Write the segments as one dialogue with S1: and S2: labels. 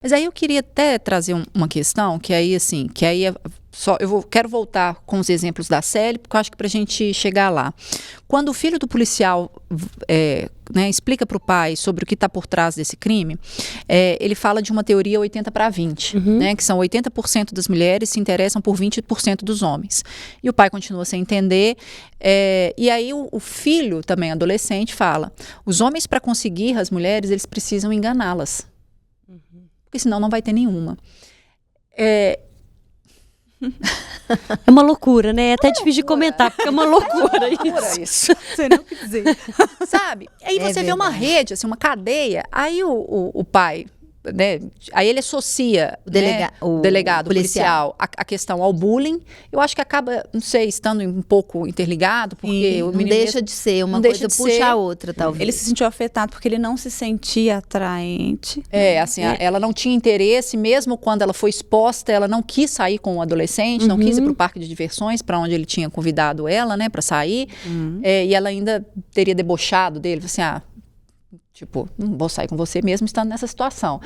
S1: Mas aí eu queria até trazer uma questão, que aí assim, quero voltar com os exemplos da Célia, porque eu acho que para a gente chegar lá. Quando o filho do policial explica para o pai sobre o que está por trás desse crime, ele fala de uma teoria 80/20, que são 80% das mulheres se interessam por 20% dos homens. E o pai continua sem entender, e aí o filho, também adolescente, fala: os homens, para conseguir as mulheres, eles precisam enganá-las. Porque senão não vai ter nenhuma. É
S2: uma loucura, né? É até difícil de comentar, porque é uma loucura isso.
S1: Não sei nem o que dizer. Sabe? Aí você vê uma rede, assim, uma cadeia, aí o pai... Né? Aí ele associa o delegado policial a questão ao bullying. Eu acho que acaba, não sei, estando um pouco interligado, porque o menino
S3: não deixa de ser, uma coisa puxa a outra, talvez.
S4: Ele se sentiu afetado porque ele não se sentia atraente.
S1: Ela não tinha interesse, mesmo quando ela foi exposta, ela não quis sair com o adolescente, não quis ir para o parque de diversões, para onde ele tinha convidado ela, né, para sair, e ela ainda teria debochado dele, assim, tipo, não vou sair com você mesmo estando nessa situação.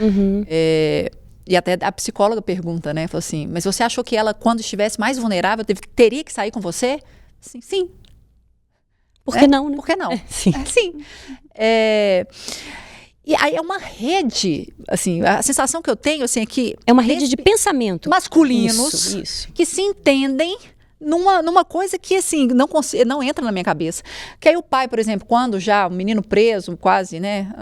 S1: E até a psicóloga pergunta, né? Falou assim, mas você achou que ela, quando estivesse mais vulnerável, teria que sair com você? Assim, sim.
S2: Por que não, né?
S1: Por que não?
S2: Sim.
S1: Sim. E aí é uma rede, assim, a sensação que eu tenho, assim, é que...
S2: É uma rede de pensamento.
S1: Masculinos
S2: isso.
S1: Que se entendem numa coisa que, assim, não entra na minha cabeça. Que aí o pai, por exemplo, quando já o menino preso, quase, né,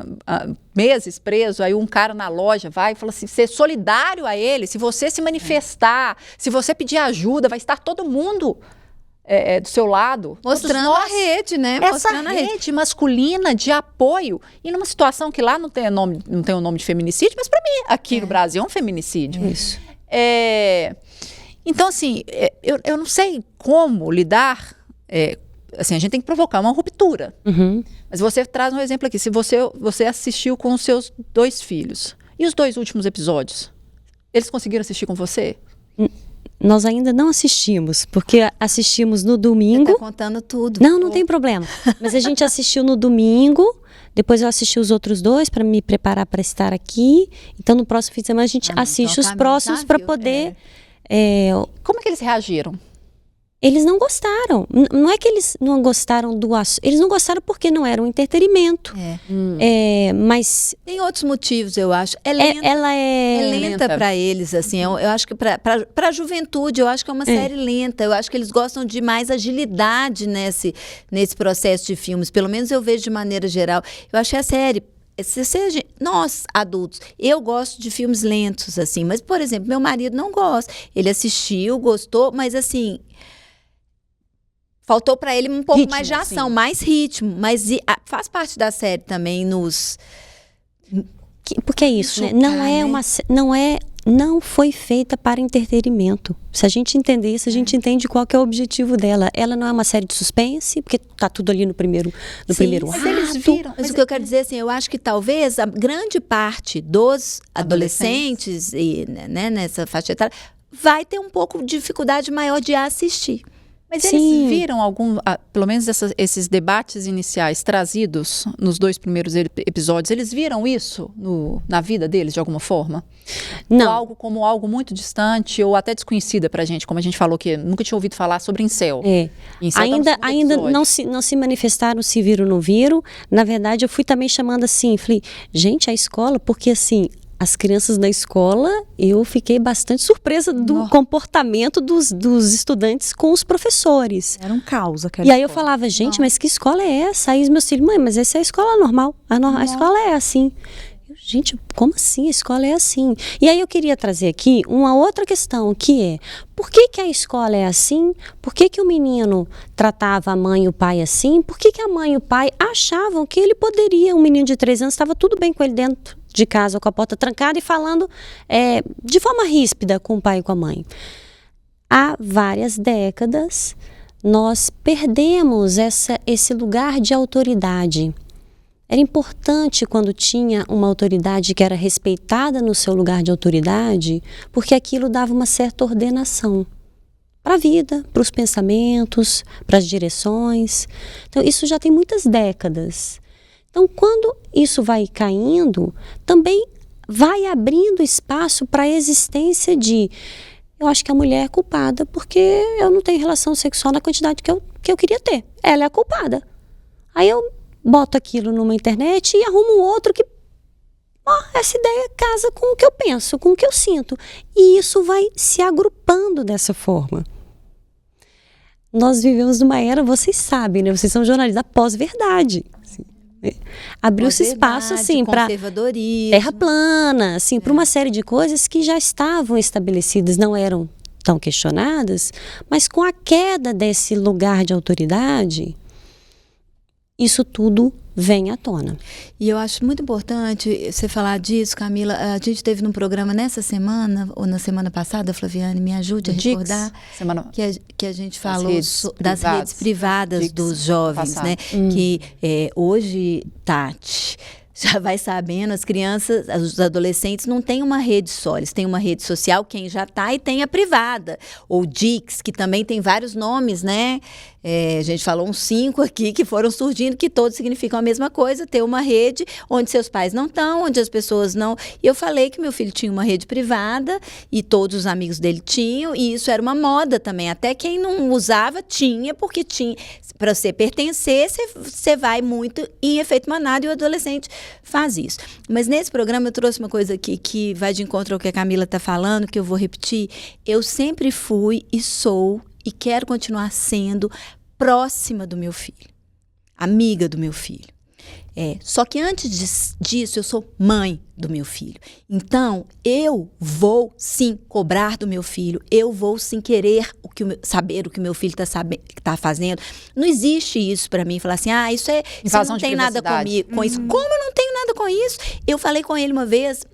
S1: meses preso, aí um cara na loja vai e fala assim, ser solidário a ele, se você se manifestar, se você pedir ajuda, vai estar todo mundo do seu lado.
S3: Mostrando a rede, né?
S1: Essa rede masculina de apoio. E numa situação que lá não tem o nome de feminicídio, mas para mim, aqui no Brasil, é um feminicídio.
S2: Isso.
S1: Então, assim, eu não sei como lidar, assim, a gente tem que provocar uma ruptura. Mas você traz um exemplo aqui, se você assistiu com os seus 2 filhos, e os 2 últimos episódios, eles conseguiram assistir com você?
S2: Nós ainda não assistimos, porque assistimos no domingo.
S3: Você tá contando tudo.
S2: Não tem problema. Mas a gente assistiu no domingo, depois eu assisti os outros 2 para me preparar para estar aqui. Então, no próximo fim de semana, a gente assiste os próximos para poder...
S1: Como é que eles reagiram?
S2: Eles não gostaram. Não é que eles não gostaram do assunto. Eles não gostaram porque não era um entretenimento. Mas...
S3: Tem outros motivos, eu acho. Ela é lenta para eles, assim. Eu acho que para a juventude, eu acho que é uma série lenta. Eu acho que eles gostam de mais agilidade nesse processo de filmes. Pelo menos eu vejo de maneira geral. Eu acho que a série... Nós, adultos, eu gosto de filmes lentos, assim, mas, por exemplo, meu marido não gosta. Ele assistiu, gostou, mas, assim, faltou para ele um pouco mais de ação, mais ritmo, mas faz parte da série também
S2: porque é isso, né? Não foi feita para entretenimento. Se a gente entender isso, a gente entende qual que é o objetivo dela. Ela não é uma série de suspense, porque tá tudo ali no primeiro
S3: mas eles viram. Mas o que eu quero dizer, assim, eu acho que talvez a grande parte dos adolescentes e, né, nessa faixa etária vai ter um pouco de dificuldade maior de assistir.
S1: Mas eles viram pelo menos esses debates iniciais trazidos nos 2 primeiros episódios, eles viram isso na vida deles de alguma forma?
S2: Não.
S1: Como algo muito distante ou até desconhecida pra gente, como a gente falou que nunca tinha ouvido falar sobre incel. Incel
S2: ainda não se manifestaram se viram ou não viram. Na verdade, eu fui também chamando assim, falei, gente, a escola, porque assim... As crianças da escola, eu fiquei bastante surpresa do comportamento dos estudantes com os professores.
S4: Era um caos aquela
S2: escola. E aí eu falava, gente, mas que escola é essa? Aí os meus filhos, mãe, mas essa é a escola normal. A escola é assim. Gente, como assim? A escola é assim. E aí eu queria trazer aqui uma outra questão, que é, por que a escola é assim? Por que o menino tratava a mãe e o pai assim? Por que a mãe e o pai achavam que ele poderia, um menino de 3 anos, estava tudo bem com ele dentro de casa, com a porta trancada e falando de forma ríspida com o pai e com a mãe? Há várias décadas, nós perdemos esse lugar de autoridade. Era importante quando tinha uma autoridade que era respeitada no seu lugar de autoridade, porque aquilo dava uma certa ordenação para a vida, para os pensamentos, para as direções. Então, isso já tem muitas décadas. Então, quando isso vai caindo, também vai abrindo espaço para a existência de... Eu acho que a mulher é culpada porque eu não tenho relação sexual na quantidade que eu queria ter. Ela é a culpada. Aí eu boto aquilo numa internet e arrumo um outro que... essa ideia casa com o que eu penso, com o que eu sinto. E isso vai se agrupando dessa forma. Nós vivemos numa era, vocês sabem, né? Vocês são jornalistas, pós-verdade. Assim, né? Abriu-se espaço assim, para terra plana, assim, para uma série de coisas que já estavam estabelecidas, não eram tão questionadas, mas com a queda desse lugar de autoridade, isso tudo vem à tona.
S3: E eu acho muito importante você falar disso, Camila. A gente teve num programa nessa semana, ou na semana passada, Flaviane, me ajude a recordar, que a gente falou das redes privadas dos jovens, né? Que hoje, Tati, já vai sabendo, as crianças, os adolescentes não têm uma rede só, eles têm uma rede social, quem já está, e tem a privada, ou Dix, que também tem vários nomes, né? A gente falou uns 5 aqui que foram surgindo, que todos significam a mesma coisa, ter uma rede onde seus pais não estão, onde as pessoas não... E eu falei que meu filho tinha uma rede privada e todos os amigos dele tinham, e isso era uma moda também, até quem não usava tinha, porque tinha... Para você pertencer, você vai muito em efeito manada, e o adolescente faz isso. Mas nesse programa eu trouxe uma coisa aqui que vai de encontro ao que a Camila está falando, que eu vou repetir. Eu sempre fui e sou e quero continuar sendo próxima do meu filho, amiga do meu filho. Só que antes disso, eu sou mãe do meu filho. Então, eu vou sim cobrar do meu filho, eu vou sim querer saber o que o meu filho está fazendo. Não existe isso para mim, falar assim, isso não tem nada comigo, com isso. Como eu não tenho nada com isso? Eu falei com ele uma vez,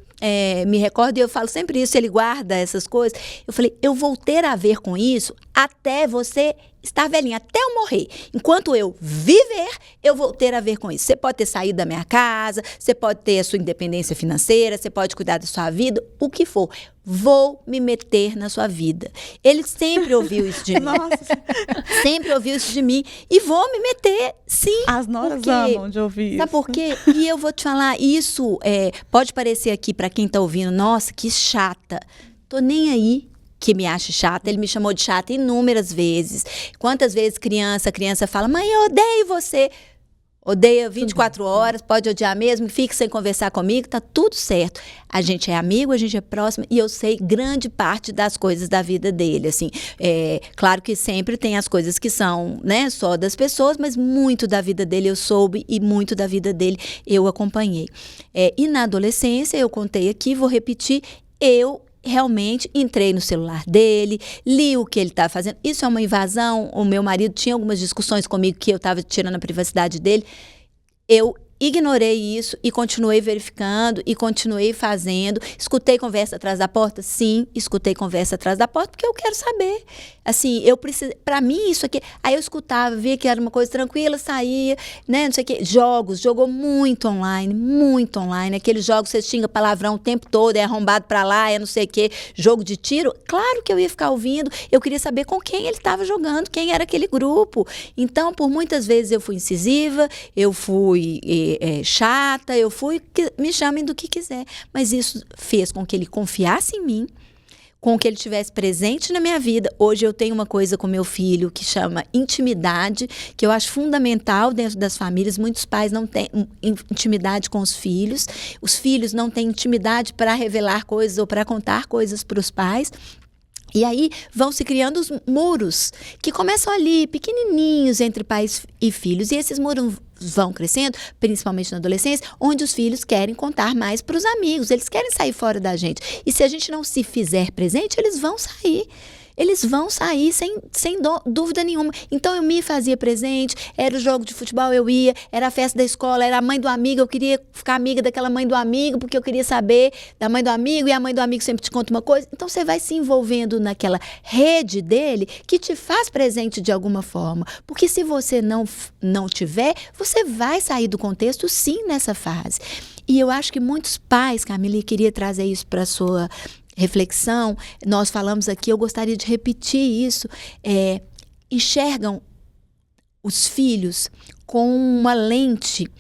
S3: me recordo, e eu falo sempre isso, ele guarda essas coisas. Eu falei, eu vou ter a ver com isso até você estar velhinha, até eu morrer. Enquanto eu viver, eu vou ter a ver com isso. Você pode ter saído da minha casa, você pode ter a sua independência financeira, você pode cuidar da sua vida, o que for. Vou me meter na sua vida. Ele sempre ouviu isso de mim.
S4: Nossa.
S3: Sempre ouviu isso de mim. E vou me meter, sim.
S4: As noras amam de ouvir isso.
S3: Sabe por quê? E eu vou te falar, isso pode parecer aqui para quem tá ouvindo, nossa, que chata. Tô nem aí que me ache chata. Ele me chamou de chata inúmeras vezes. Quantas vezes a criança fala, mãe, eu odeio você. Odeia 24 horas, pode odiar mesmo, fique sem conversar comigo, tá tudo certo. A gente é amigo, a gente é próximo, e eu sei grande parte das coisas da vida dele, assim. Claro que sempre tem as coisas que são, né, só das pessoas, mas muito da vida dele eu soube e muito da vida dele eu acompanhei. E na adolescência, eu contei aqui, vou repetir, eu realmente entrei no celular dele, li o que ele estava fazendo. Isso é uma invasão. O meu marido tinha algumas discussões comigo que eu estava tirando a privacidade dele. Eu ignorei isso e continuei verificando e continuei fazendo. Escutei conversa atrás da porta? Sim, escutei conversa atrás da porta porque eu quero saber. Assim, eu preciso... Para mim, isso aqui... Aí eu escutava, via que era uma coisa tranquila, saía, né, não sei o quê. Jogou muito online. Aqueles jogos, você xinga palavrão o tempo todo, é arrombado pra lá, é não sei o quê. Jogo de tiro. Claro que eu ia ficar ouvindo. Eu queria saber com quem ele estava jogando, quem era aquele grupo. Então, por muitas vezes eu fui incisiva, eu fui... chata, me chamem do que quiser, mas isso fez com que ele confiasse em mim, com que ele estivesse presente na minha vida. Hoje eu tenho uma coisa com meu filho que chama intimidade, que eu acho fundamental dentro das famílias. Muitos pais não têm intimidade com os filhos não têm intimidade para revelar coisas ou para contar coisas para os pais. E aí vão se criando os muros, que começam ali, pequenininhos, entre pais e filhos. E esses muros vão crescendo, principalmente na adolescência, onde os filhos querem contar mais para os amigos. Eles querem sair fora da gente. E se a gente não se fizer presente, eles vão sair. Eles vão sair sem dúvida nenhuma. Então eu me fazia presente, era o jogo de futebol, eu ia, era a festa da escola, era a mãe do amigo, eu queria ficar amiga daquela mãe do amigo, porque eu queria saber da mãe do amigo, e a mãe do amigo sempre te conta uma coisa. Então você vai se envolvendo naquela rede dele que te faz presente de alguma forma. Porque se você não tiver, você vai sair do contexto sim nessa fase. E eu acho que muitos pais, Camila, queria trazer isso para a sua reflexão, nós falamos aqui, eu gostaria de repetir isso, enxergam os filhos com uma lente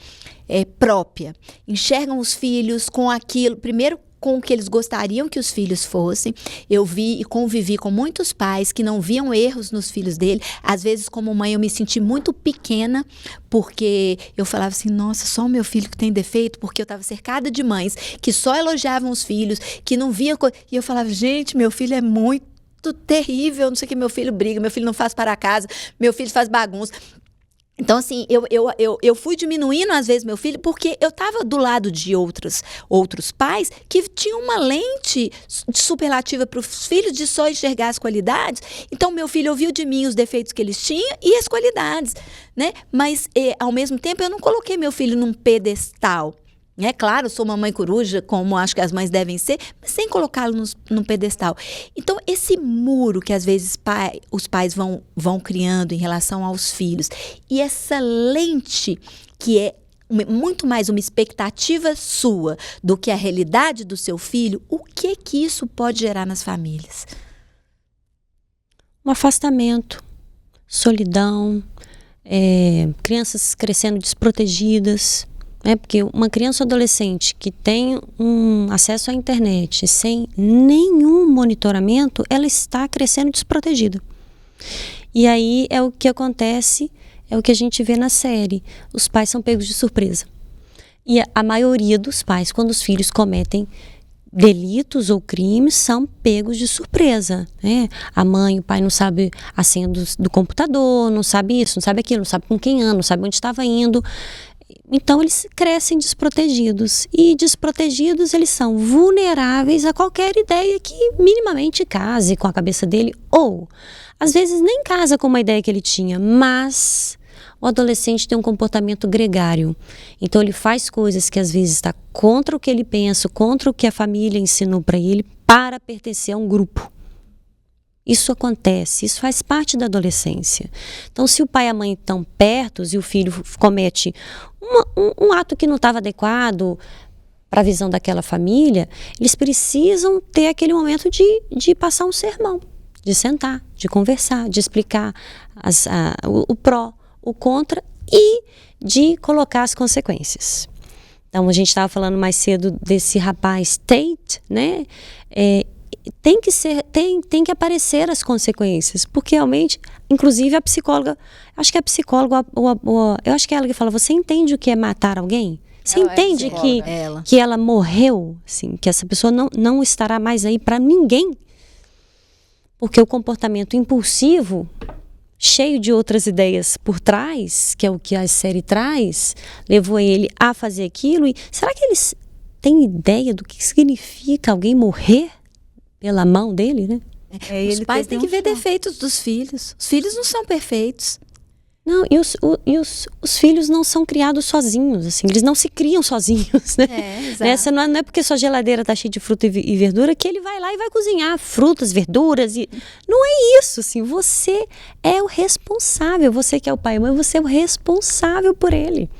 S3: própria, enxergam os filhos com aquilo, primeiro com o que eles gostariam que os filhos fossem. Eu vi e convivi com muitos pais que não viam erros nos filhos dele. Às vezes, como mãe, eu me senti muito pequena, porque eu falava assim, nossa, só o meu filho que tem defeito, porque eu estava cercada de mães que só elogiavam os filhos, que não via... E eu falava, gente, meu filho é muito terrível, não sei o que, meu filho briga, meu filho não faz para casa, meu filho faz bagunça. Então, assim, eu fui diminuindo, às vezes, meu filho, porque eu estava do lado de outros pais que tinham uma lente superlativa para os filhos de só enxergar as qualidades. Então, meu filho ouviu de mim os defeitos que eles tinham e as qualidades, né? Mas, ao mesmo tempo, eu não coloquei meu filho num pedestal. É claro, eu sou uma mãe coruja, como acho que as mães devem ser, mas sem colocá-lo num pedestal. Então, esse muro que às vezes os pais vão criando em relação aos filhos, e essa lente que é muito mais uma expectativa sua do que a realidade do seu filho, o que isso pode gerar nas famílias?
S2: Um afastamento, solidão, crianças crescendo desprotegidas. Porque uma criança ou adolescente que tem um acesso à internet sem nenhum monitoramento, ela está crescendo desprotegida. E aí é o que acontece, é o que a gente vê na série. Os pais são pegos de surpresa. E a maioria dos pais, quando os filhos cometem delitos ou crimes, são pegos de surpresa, né? A mãe, o pai não sabe a senha do computador, não sabe isso, não sabe aquilo, não sabe com quem anda, não sabe onde estava indo. Então, eles crescem desprotegidos. E desprotegidos, eles são vulneráveis a qualquer ideia que minimamente case com a cabeça dele. Ou, às vezes, nem casa com uma ideia que ele tinha, mas o adolescente tem um comportamento gregário. Então, ele faz coisas que, às vezes, está contra o que ele pensa, contra o que a família ensinou para ele, para pertencer a um grupo. Isso acontece, isso faz parte da adolescência. Então, se o pai e a mãe estão perto e o filho comete um ato que não estava adequado para a visão daquela família, eles precisam ter aquele momento de passar um sermão, de sentar, de conversar, de explicar o pró, o contra e de colocar as consequências. Então, a gente estava falando mais cedo desse rapaz Tate, né? Tem que aparecer as consequências, porque realmente, inclusive a psicóloga, acho que a psicóloga, eu acho que é ela que fala, você entende o que é matar alguém? Você entende que ela morreu, assim, que essa pessoa não estará mais aí para ninguém? Porque o comportamento impulsivo, cheio de outras ideias por trás, que é o que a série traz, levou ele a fazer aquilo. E será que eles têm ideia do que significa alguém morrer pela mão dele, né?
S3: Os pais têm que ver defeitos dos filhos. Os filhos não são perfeitos.
S2: Não, e os filhos não são criados sozinhos, assim, eles não se criam sozinhos, né? Exato. Não é porque sua geladeira tá cheia de fruta e verdura que ele vai lá e vai cozinhar frutas, verduras e... Não é isso, assim, você é o responsável, você que é o pai e mãe, você é o responsável por ele.